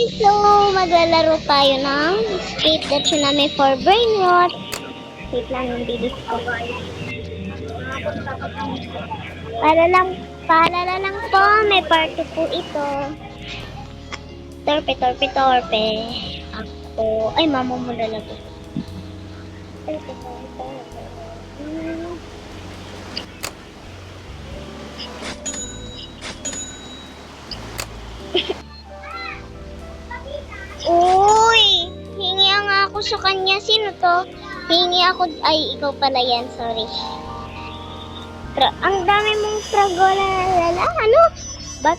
So, maglalaro tayo ng Street Tsunami for Brain Rot. Wait lang yung bilis ko. Paalala lang po, may part 2 po ito. Torpe. Ako, ay mama mo lalagay. Torpe. Uy! Hingi nga ako sa kanya. Sino to? Hingi ako. Ay, ikaw pala yan. Sorry. Ang dami mong tragola. Ano? Ba't?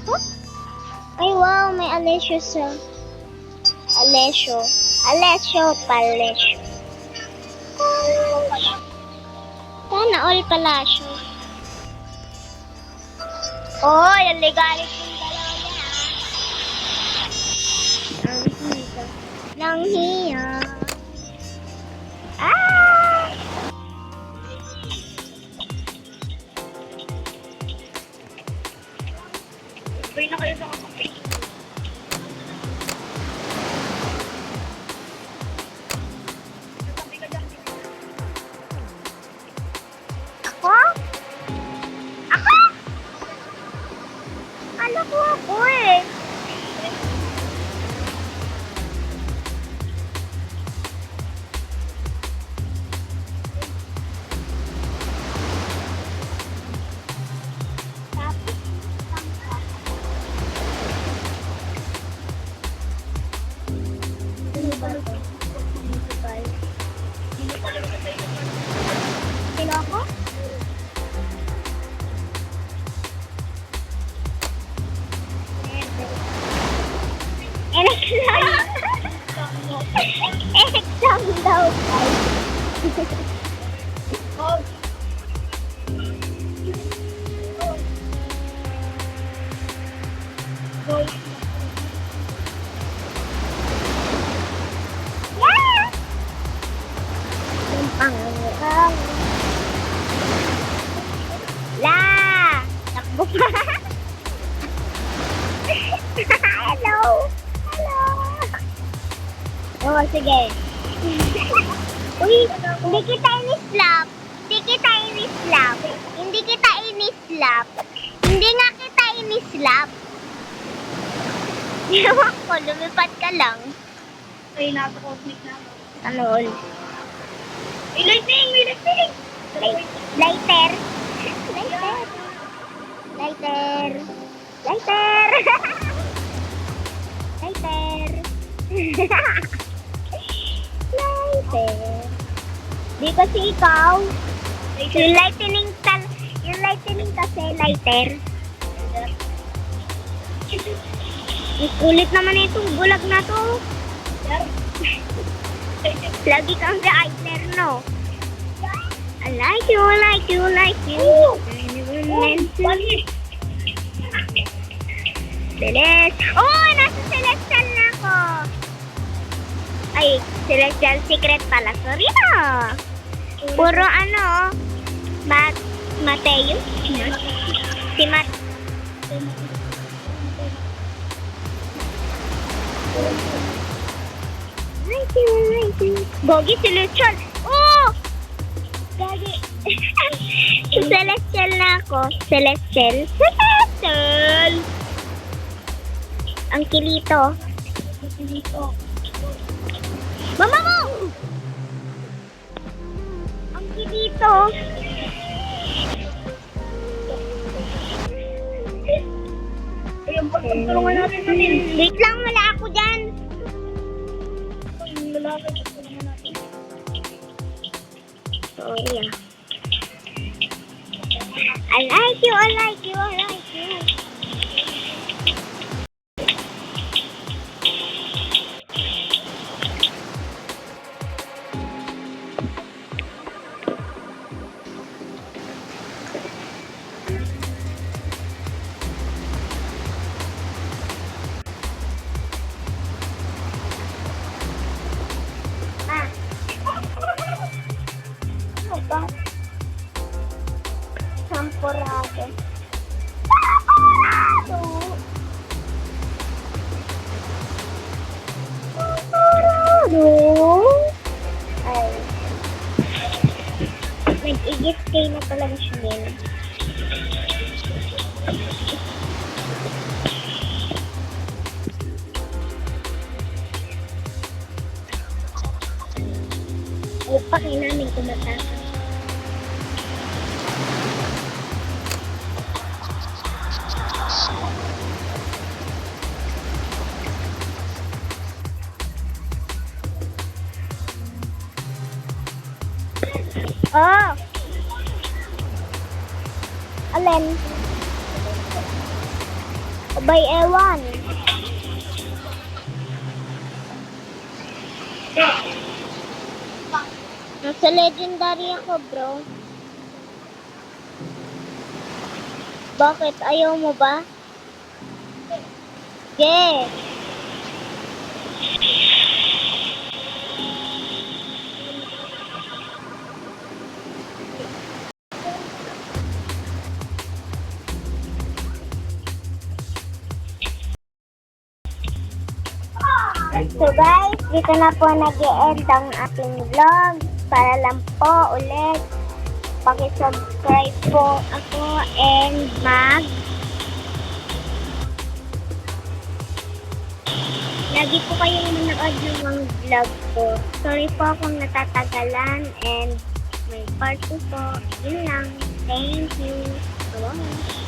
Huh? Ay, wow. May Alessio sa... Alessio Palesio. Sana all pala siya. Oh, yung legalit yung dalawa niya. Nang hiya. Ah! Pwede na kayo sa kape. Ako? Ano ko ako eh? Sino ako? Exam daw. La! Takbo pa! Hello! Oh, sige. Uy, hindi kita ini-slap. Hindi nga kita ini-slap. Ewan ko, lumipad ka lang. Ay, nasa cosmic na. Ano? May lighting! Lighter. Di kasi ikaw. Yung lightning kasi lighter. Ang kulit naman itong bulag na to. Lagi kang lighter, no? I like you. Bilis. Oh, nasa Celestial na ako. Ay, Celestial Secret pala. Sorry na. Puro ano, Mateo. Si Mat. Like you. Bogi, Celestial. Oh! Gagi. Celestial na ako. Celestial. Ang kilito. Mama mo! Ang kilito. Ayun, pagtulungan natin. Wait lang, wala ako dyan. Yung lalaki, pagtulungan natin. Sorry ah. I like you. Ano ba? Sampurado. No? Ay. Nag-igit kayo na talaga siya din. Upaki namin kumatakas. Oh! Alin? Abay, ewan. Nasa legendary ako, bro. Bakit? Ayaw mo ba? Yeah. So guys, dito na po nag-e-end ang ating vlog. Para lang po ulit, paki-subscribe po ako and lagi po kayong manood ng mga vlog ko. Sorry po kung natatagalan and may part 2 po. Yun lang. Thank you. Bye.